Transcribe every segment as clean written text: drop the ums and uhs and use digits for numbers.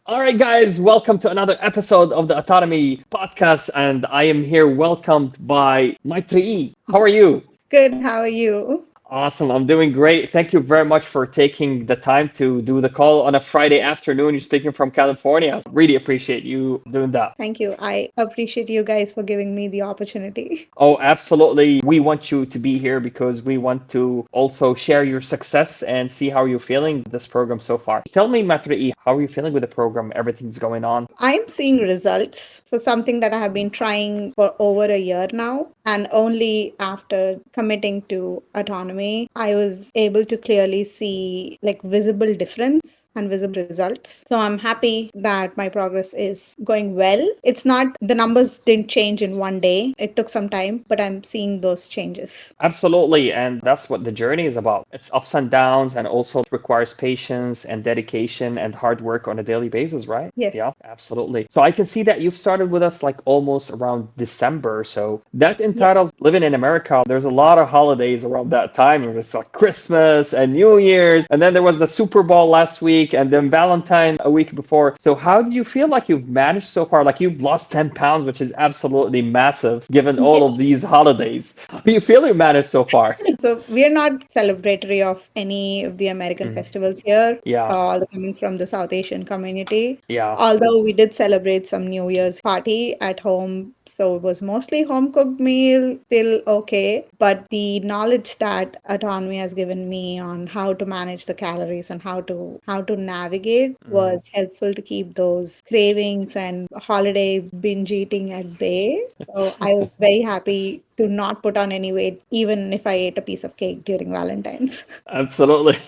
All right, guys, welcome to another episode of the Autonomy Podcast. And I am here welcomed by Mythereyi. How are you? Good, how are you? Awesome. I'm doing great. Thank you very much for taking the time to do the call on a Friday afternoon. You're speaking from California. Really appreciate you doing that. Thank you. I appreciate you guys for giving me the opportunity. Oh, absolutely. We want you to be here because we want to also share your success and see how you're feeling with this program so far. Tell me, Matrei, how are you feeling with the program? Everything's going on? I'm seeing results for something that I have been trying for over a year now. And only after committing to autonomy, I was able to clearly see like visible difference and visible results. So I'm happy that my progress is going well. It's not, the numbers didn't change in one day. It took some time, but I'm seeing those changes. Absolutely. And that's what the journey is about. It's ups and downs, and also it requires patience and dedication and hard work on a daily basis, right? Yes. Yeah, absolutely. So I can see that you've started with us like almost around December. So that entitles living in America. There's a lot of holidays around that time. It was like Christmas and New Year's. And then there was the Super Bowl last week and then Valentine a week before. So how do you feel like you've managed so far? Like you've lost 10 pounds, which is absolutely massive given all of these holidays. How do you feel you managed so far? So we are not celebratory of any of the American festivals here, Yeah, all coming from the South Asian community. yeah. Although we did celebrate some New Year's party at home, so it was mostly home cooked meal, still okay. But the knowledge that autonomy has given me on how to manage the calories and how to navigate was helpful to keep those cravings and holiday binge eating at bay. So I was very happy to not put on any weight, even if I ate a piece of cake during Valentine's. Absolutely.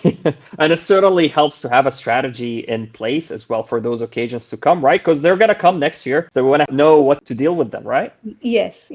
And it certainly helps to have a strategy in place as well for those occasions to come, right? Because they're going to come next year. So we want to know what to deal with them, right? Yes,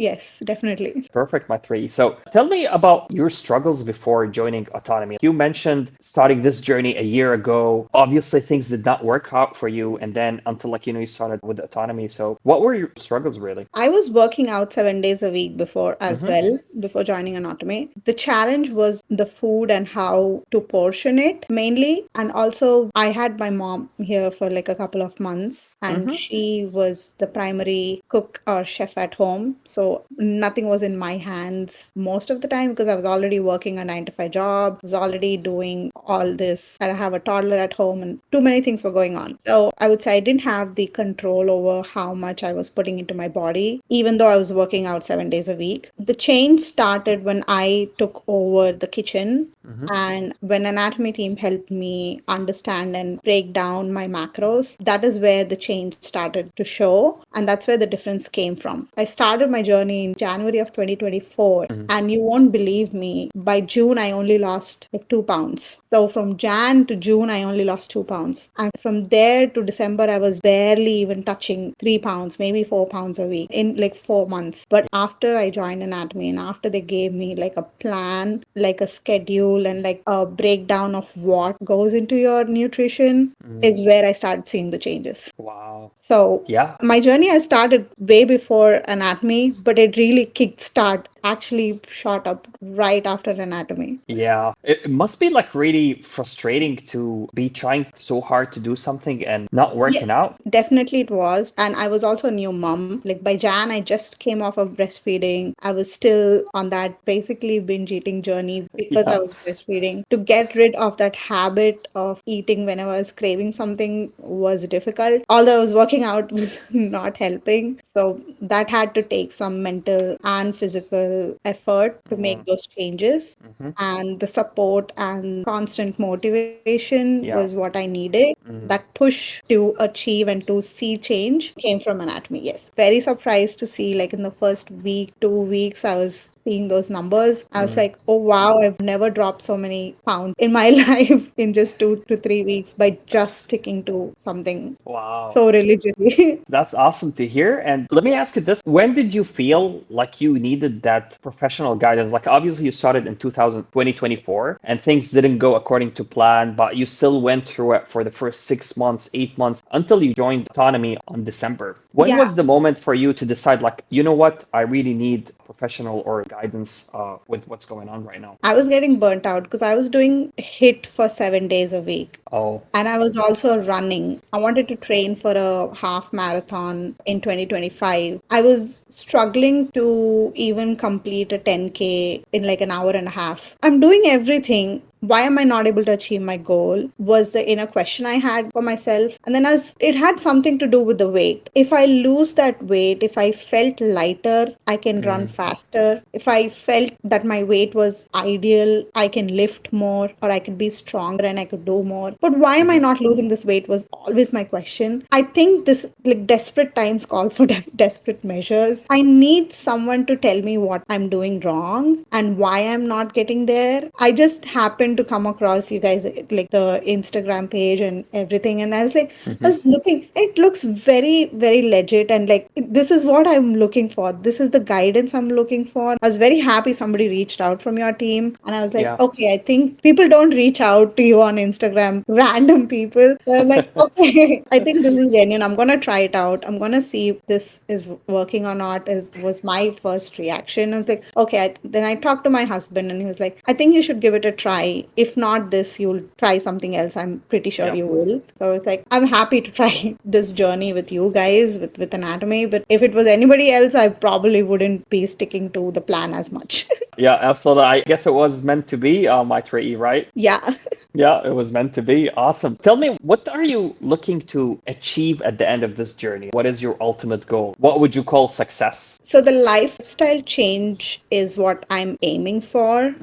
definitely. Perfect, my three. So tell me about your struggles before joining autonomy. You mentioned starting this journey a year ago. Obviously, things did not work out for you. And then until you started with autonomy. So what were your struggles really? I was working out 7 days a week before as well, before joining Anatomy. The challenge was the food and how to portion it mainly. And also, I had my mom here for like a couple of months, and she was the primary cook or chef at home. So nothing was in my hands most of the time because I was already working a 9 to 5 job, was already doing all this. And I have a toddler at home, and too many things were going on. So I would say I didn't have the control over how much I was putting into my body, even though I was working out 7 days a week. The change started when I took over the kitchen and when anatomy team helped me understand and break down my macros. That is where the change started to show, and that's where the difference came from. I started my journey in January of 2024, and you won't believe me, by June I only lost like 2 pounds. So from Jan to June I only lost 2 pounds, and from there to December I was barely even touching 3 pounds, maybe 4 pounds a week in like 4 months. But after I joined anatomy and after they gave me like a plan, like a schedule and like a breakdown of what goes into your nutrition, is where I started seeing the changes. Wow. So Yeah. my journey has started way before anatomy, but it really kickstart actually shot up right after anatomy. Yeah, it must be like really frustrating to be trying so hard to do something and not Yes, working out. definitely it was. And I was also a new mom. Like by Jan, I just came off of breastfeeding. I was still on that basically binge eating journey because I Yeah. was breastfeeding. To get rid of that habit of eating whenever I was craving something was difficult. Although I was working out was not helping. So that had to take some mental and physical effort to make those changes. And the support and constant motivation Yeah. was what I needed. That push to achieve and to see change came from anatomy. Yes, very surprised to see like in the first week, 2 weeks I was seeing those numbers. I was like, oh wow, I've never dropped so many pounds in my life in just 2 to 3 weeks by just sticking to something Wow. so religiously. That's awesome to hear. And let me ask you this. When did you feel like you needed that professional guidance? Like obviously you started in 2024 and things didn't go according to plan, but you still went through it for the first 6 months, 8 months until you joined Autonomy on December. When Yeah. was the moment for you to decide like, you know what, I really need professional or guidance with what's going on right now? I was getting burnt out because I was doing HIT for 7 days a week. Oh, And I was also running. I wanted to train for a half marathon in 2025. I was struggling to even complete a 10K in like an hour and a half. I'm doing everything. Why am I not able to achieve my goal? Was the inner question I had for myself. And then as it had something to do with the weight. If I lose that weight, if I felt lighter, I can run faster. If I felt that my weight was ideal, I can lift more or I could be stronger and I could do more. But why am I not losing this weight was always my question. I think this like desperate times call for desperate measures. I need someone to tell me what I'm doing wrong and why I'm not getting there. I just happened to come across you guys like the Instagram page and everything, and I was like, I was looking, it looks very, very legit, and like this is what I'm looking for. This is the guidance I'm looking for. I was very happy somebody reached out from your team, and I was like, yeah. okay, I think people don't reach out to you on Instagram, random people. So I'm like, okay, I think this is genuine. I'm gonna try it out. I'm gonna see if this is working or not. It was my first reaction. I was like, okay. Then I talked to my husband, and he was like, I think you should give it a try. If not this, you'll try something else. I'm pretty sure Yeah. you will. So I was like, I'm happy to try this journey with you guys with anatomy. But if it was anybody else, I probably wouldn't be sticking to the plan as much. Yeah, absolutely. I guess it was meant to be, Mythereyi, right? Yeah. Yeah, it was meant to be. Awesome. Tell me, what are you looking to achieve at the end of this journey? What is your ultimate goal? What would you call success? So the lifestyle change is what I'm aiming for.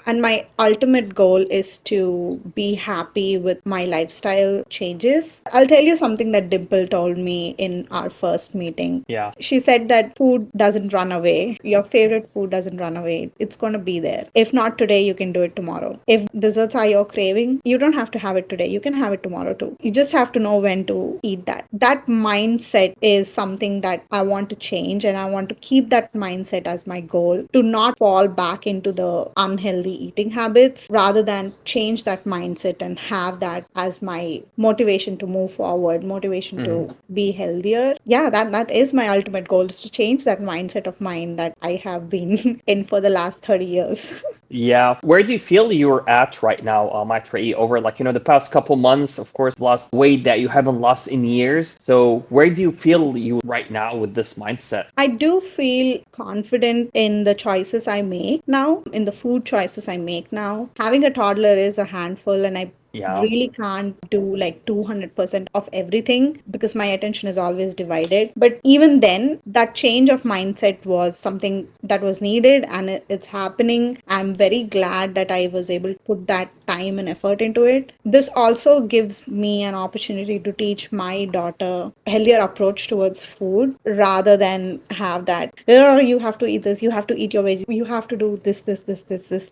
And my ultimate goal is to be happy with my lifestyle changes. I'll tell you something that Dimple told me in our first meeting. Yeah. She said that food doesn't run away. Your favorite food doesn't run away. It's going to be there. If not today, you can do it tomorrow. If desserts are your craving, you don't have to have it today. You can have it tomorrow too. You just have to know when to eat that. That mindset is something that I want to change, and I want to keep that mindset as my goal to not fall back into the unhealthy eating habits rather than change that mindset and have that as my motivation to move forward, motivation to be healthier. Yeah, that is my ultimate goal, is to change that mindset of mine that I have been in for the last 30 years. Yeah. Where do you feel you're at right now, Mythereyi, over like, the past couple months, of course, lost weight that you haven't lost in years. So where do you feel you right now with this mindset? I do feel confident in the choices I make now, in the food choices I make now. Having a toddler is a handful, and I Yeah. really can't do like 200% of everything because my attention is always divided. But even then, that change of mindset was something that was needed, and it's happening. I'm very glad that I was able to put that time and effort into it. This also gives me an opportunity to teach my daughter a healthier approach towards food rather than have that, oh, you have to eat this, you have to eat your veggies, you have to do this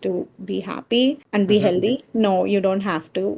to be happy and be healthy. No, you don't have to.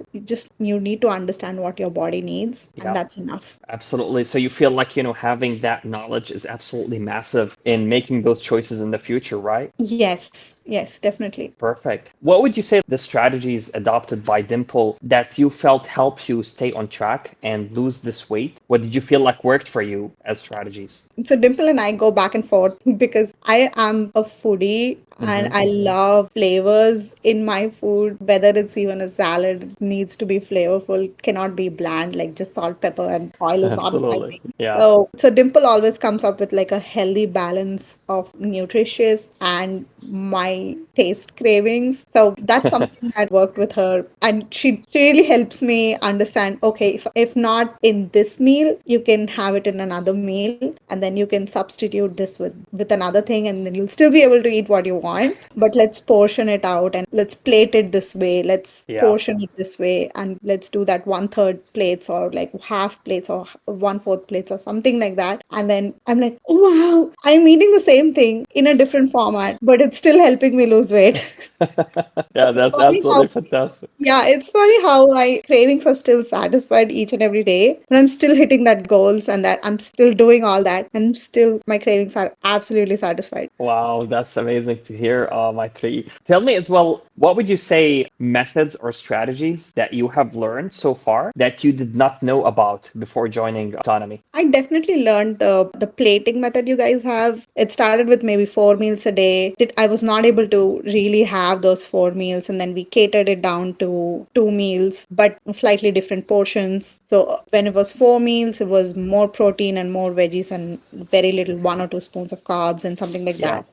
You need to understand what your body needs, Yeah. and that's enough. Absolutely. So you feel like, having that knowledge is absolutely massive in making those choices in the future, right? Yes, definitely. Perfect. What would you say the strategies adopted by Dimple that you felt helped you stay on track and lose this weight? What did you feel like worked for you as strategies? So Dimple and I go back and forth because I am a foodie and I love flavors in my food. Whether it's even a salad, it needs to be flavorful, cannot be bland, like just salt, pepper, and oil is not my Absolutely. thing. Yeah. So Dimple always comes up with like a healthy balance of nutritious and my taste cravings. So that's something that worked with her, and she really helps me understand, okay, if not in this meal, you can have it in another meal, and then you can substitute this with another thing, and then you'll still be able to eat what you want, but let's portion it out and let's plate it this way, let's Yeah. portion it this way, and let's do that 1/3 plates or like half plates or 1/4 plates or something like that. And then I'm like, oh wow, I'm eating the same thing in a different format, but it's still helping me lose weight. Yeah, It's that's funny how absolutely fantastic. yeah, it's funny how my cravings are still satisfied each and every day, but I'm still hitting that goals and that I'm still doing all that, and still my cravings are absolutely satisfied. Wow, that's amazing to to hear, my three. Tell me as well, what would you say methods or strategies that you have learned so far that you did not know about before joining autonomy? I definitely learned the plating method you guys have. It started with maybe 4 meals a day. I was not able to really have those 4 meals, and then we catered it down to 2 meals, but slightly different portions. So when it was 4 meals, it was more protein and more veggies and very little 1 or 2 spoons of carbs and something like Yeah. that.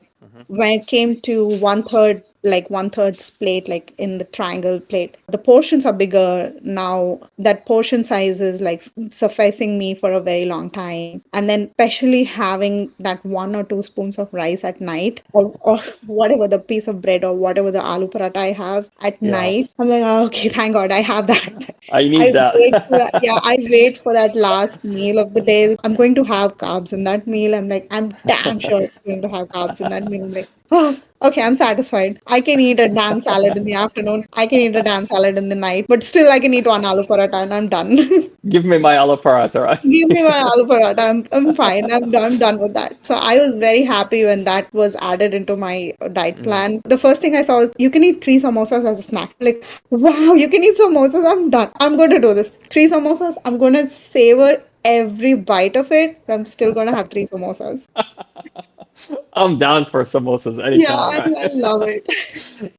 When it came to one third plate, like in the triangle plate, the portions are bigger now. That portion size is like sufficing me for a very long time. And then especially having that 1 or 2 spoons of rice at night, or whatever the piece of bread or whatever the aloo paratha I have at Yeah. night, I'm like, oh, okay, thank God I have that. I I need that. wait for that. Yeah, I wait for that last meal of the day. I'm going to have carbs in that meal. I'm like, I'm damn sure I'm going to have carbs in that meal. I'm like, oh, okay, I'm satisfied. I can eat a damn salad in the afternoon. I can eat a damn salad in the night, but still I can eat one aloo paratha and I'm done. Give me my alla paratha, Give right? me my aloo paratha. I'm fine. I'm done with that. So I was very happy when that was added into my diet Mm. plan. The first thing I saw was you can eat 3 samosas as a snack. Like, wow, you can eat samosas. I'm done. I'm going to do this. 3 samosas. I'm going to savor every bite of it. I'm still going to have 3 samosas. I'm down for samosas Yeah, anytime, I right? love it.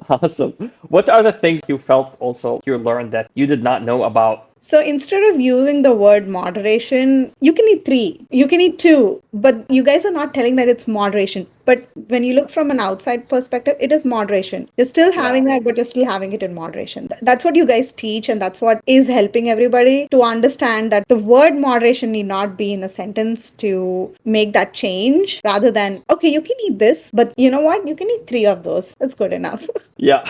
Awesome. What are the things you felt also you learned that you did not know about? So instead of using the word moderation, you can eat three, you can eat two, but you guys are not telling that it's moderation. But when you look from an outside perspective, it is moderation. You're still Yeah. having that, but you're still having it in moderation. That's what you guys teach, and that's what is helping everybody to understand that the word moderation need not be in a sentence to make that change, rather than, okay, you can eat this, but you know what? You can eat three of those. That's good enough. Yeah.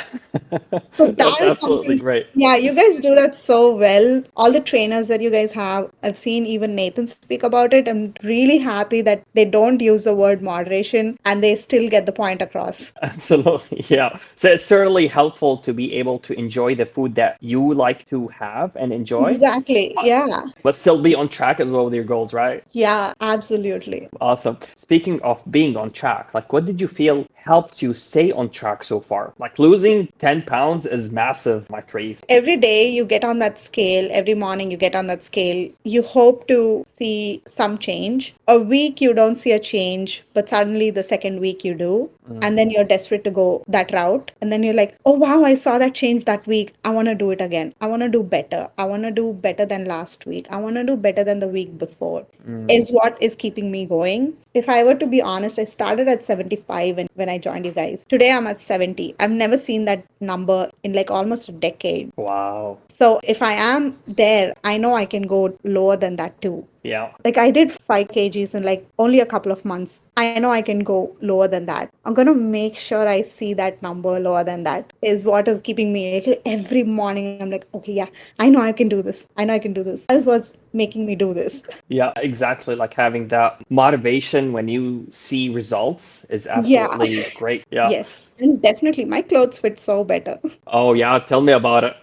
So that That's is absolutely something, great. yeah, you guys do that so well. All the trainers that you guys have, I've seen even Nathan speak about it. I'm really happy that they don't use the word moderation and they still get the point across. Absolutely. Yeah. So it's certainly helpful to be able to enjoy the food that you like to have and enjoy, Exactly. but, Yeah. but still be on track as well with your goals, right? Yeah, absolutely. Awesome. Speaking of being on track, like what did you feel helped you stay on track so far? Like losing 10 pounds is massive, my trees. Every day you get on that scale, every morning you get on that scale, you hope to see some change. A week you don't see a change, but suddenly the second week you do. And then you're desperate to go that route. And then you're like, oh wow, I saw that change that week. I want to do it again. I want to do better. I want to do better than last week. I want to do better than the week before. Is what is keeping me going. If I were to be honest, I started at 75 when I joined you guys. Today I'm at 70. I've never seen that number in like almost a decade. Wow. So if I am there, I know I can go lower than that too. Yeah. Like I did 5 kgs in like only a couple of months. I know I can go lower than that. I'm going to make sure I see that number lower than that is what is keeping me every morning. I'm like, okay, yeah, I know I can do this. I know I can do this. That is what's making me do this. Yeah, exactly. Like having that motivation when you see results is Yeah. absolutely great. Yeah. Yes. And definitely my clothes fit so better. Oh, yeah. Tell me about it.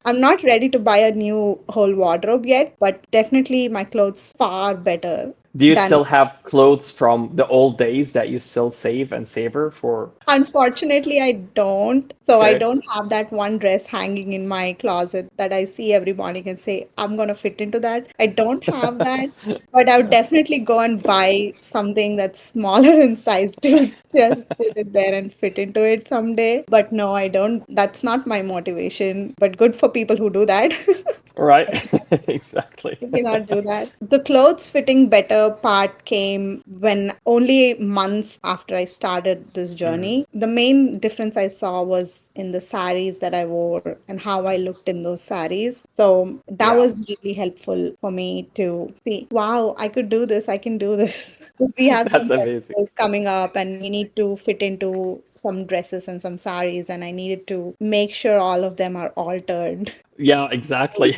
I'm not ready to buy a new whole wardrobe yet, but definitely my clothes far better Do you than. still have clothes from the old days that you still save and savor for? Unfortunately, I don't. So I Okay. don't have that one dress hanging in my closet that I see every morning and say, I'm going to fit into that. I don't have that. But I would definitely go and buy something that's smaller in size to just put it there and fit into it someday. But no, I don't. That's not my motivation. But good for people who do that. Right. Exactly. You cannot do that. The clothes fitting better part came when only months after I started this journey. The main difference I saw was in the saris that I wore and how I looked in those saris. So that Yeah. was really helpful for me to see, wow, I could do this, I can do this. Because we have That's some amazing. festivals coming up and we need to fit into some dresses and some saris, and I needed to make sure all of them are altered. Yeah, exactly.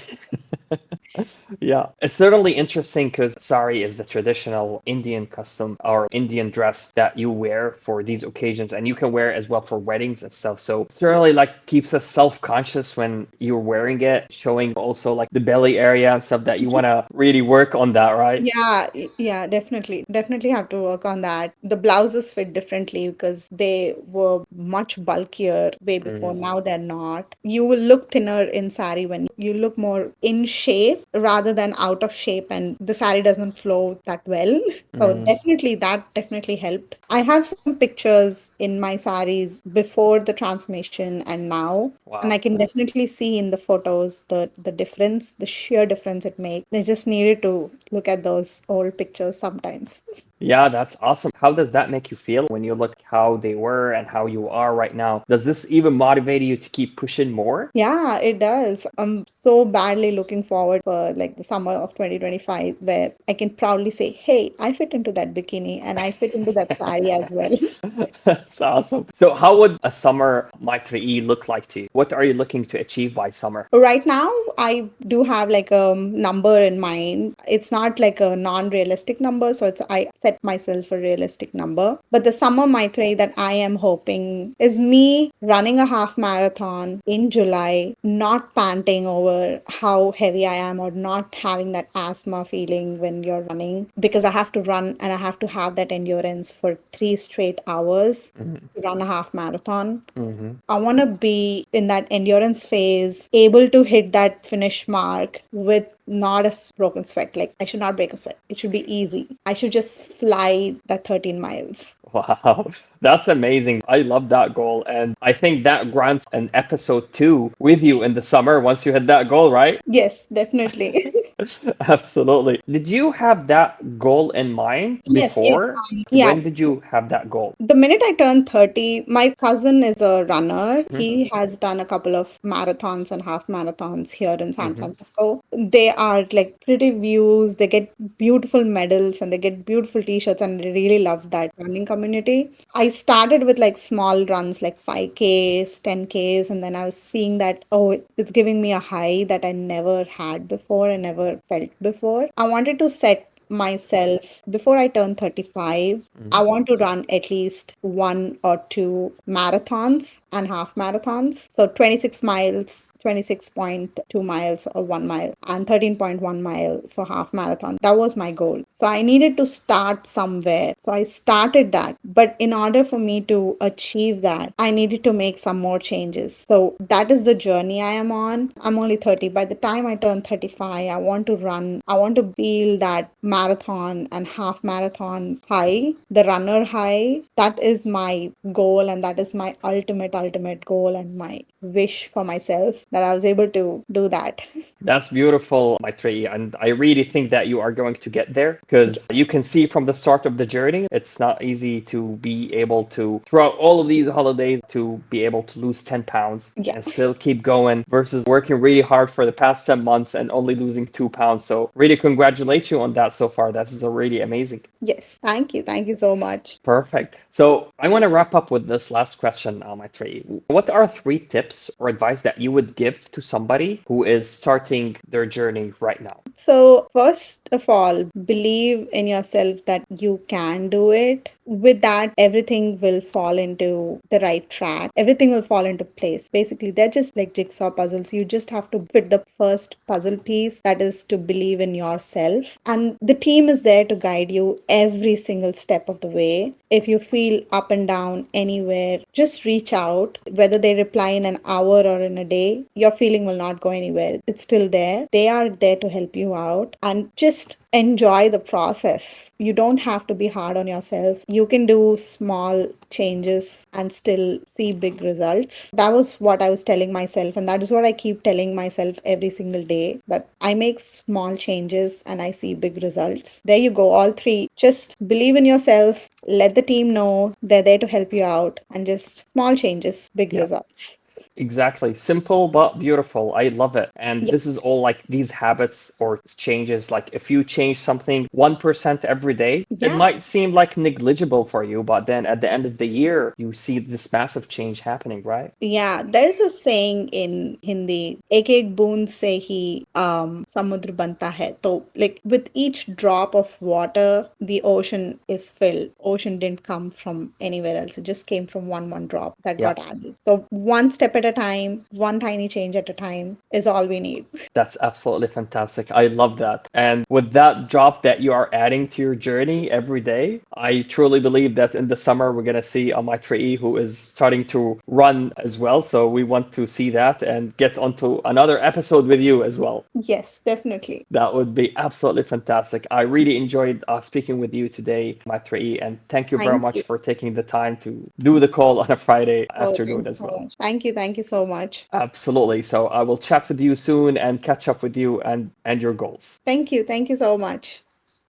Yeah, it's certainly interesting because sari is the traditional Indian custom or Indian dress that you wear for these occasions, and you can wear it as well for weddings and stuff. So it certainly like keeps us self-conscious when you're wearing it, showing also like the belly area and stuff that you want to really work on that, right? Yeah, yeah, definitely. Definitely have to work on that. The blouses fit differently because they were much bulkier way before. Mm, Now they're not. You will look thinner in sari when you look more in shape rather than out of shape, and the sari doesn't flow that well. So mm, definitely that definitely helped. I have some pictures in my saris before the transformation and now, and I wow. can definitely see in the photos the difference, the sheer difference it makes. I just needed to look at those old pictures sometimes. Yeah, that's awesome. How does that make you feel when you look how they were and how you are right now? Does this even motivate you to keep pushing more? Yeah, it does. I'm so badly looking forward for like the summer of 2025 where I can proudly say, hey, I fit into that bikini and I fit into that sari as well. That's awesome. So, how would a summer Mythereyi look like to you? What are you looking to achieve by summer? Right now, I do have like a number in mind. It's not like a non-realistic number, so it's I set myself a realistic number. But the summer Maitreyi that I am hoping is me running a half marathon in July, not panting over how heavy I am or not having that asthma feeling when you're running because I have to run and I have to have that endurance for 3 straight hours to run a half marathon. Mm-hmm. I want to be in that endurance phase, able to hit that finish mark with not a broken sweat. Like, I should not break a sweat. It should be easy. I should just fly that 13 miles. Wow, that's amazing. I love that goal. And I think that grants an episode two with you in the summer once you hit that goal, right? Yes, definitely. Absolutely. Did you have that goal in mind Yes, yes. before? Yeah. When did you have that goal? The minute I turned 30, my cousin is a runner. Hmm. He has done a couple of marathons and half marathons here in San Hmm. Francisco. They are like pretty views, they get beautiful medals and they get beautiful t-shirts, and I really love that running community. I started with like small runs like 5Ks, 10Ks, and then I was seeing that, oh, it's giving me a high that I never had before and never felt before. I wanted to set myself before I turn 35. I want to run at least one or two marathons and half marathons. So 26 miles, 26.2 miles or 1 mile, and 13.1 mile for half marathon. That was my goal. So I needed to start somewhere. So I started that. But in order for me to achieve that, I needed to make some more changes. So that is the journey I am on. I'm only 30. By the time I turn 35, I want to run, I want to feel that marathon and half marathon high, the runner high. That is my goal, and that is my ultimate goal and my wish for myself that I was able to do that. That's beautiful, Maitreyi, and I really think that you are going to get there because you can see from the start of the journey, it's not easy to be able to, throughout all of these holidays, to be able to lose 10 pounds Yeah. and still keep going versus working really hard for the past 10 months and only losing 2 pounds. So, really congratulate you on that so far. That is really amazing. Yes. Thank you. Thank you so much. Perfect. So I want to wrap up with this last question, Maitreyi. What are 3 tips or advice that you would give to somebody who is starting their journey right now? So, first of all, believe in yourself that you can do it. With that, everything will fall into the right track. Everything will fall into place. Basically, they're just like jigsaw puzzles. You just have to fit the first puzzle piece, that is to believe in yourself. And the team is there to guide you every single step of the way. If you feel up and down anywhere, just reach out. Whether they reply in an hour or in a day, your feeling will not go anywhere. It's still there. They are there to help you out, and just enjoy the process. You don't have to be hard on yourself. You can do small changes and still see big results. That was what I was telling myself, and that is what I keep telling myself every single day, that I make small changes and I see big results. There you go, all 3. Just believe in yourself, let the team know they're there to help you out, and just small changes, big Yeah. results. Exactly. Simple but beautiful. I love it. And Yeah. this is all like these habits or changes. Like if you change something 1% every day, it Yeah. might seem like negligible for you, but then at the end of the year, you see this massive change happening, right? Yeah, there's a saying in Hindi, एक एक बूंद से ही समुद्र बनता है. So, like with each drop of water, the ocean is filled. Ocean didn't come from anywhere else. It just came from one drop that Yeah. got added. So one step at a time, one tiny change at a time is all we need. That's absolutely fantastic. I love that. And with that drop that you are adding to your journey every day, I truly believe that in the summer we're going to see a Mythereyi who is starting to run as well. So we want to see that and get onto another episode with you as well. Yes, definitely. That would be absolutely fantastic. I really enjoyed speaking with you today, Mythereyi, and thank you very Thank much you. for taking the time to do the call on a Friday Oh, thank afternoon you as so well. much. Thank you. Thank you so much. Absolutely. So I will chat with you soon and catch up with you and your goals. Thank you. Thank you so much.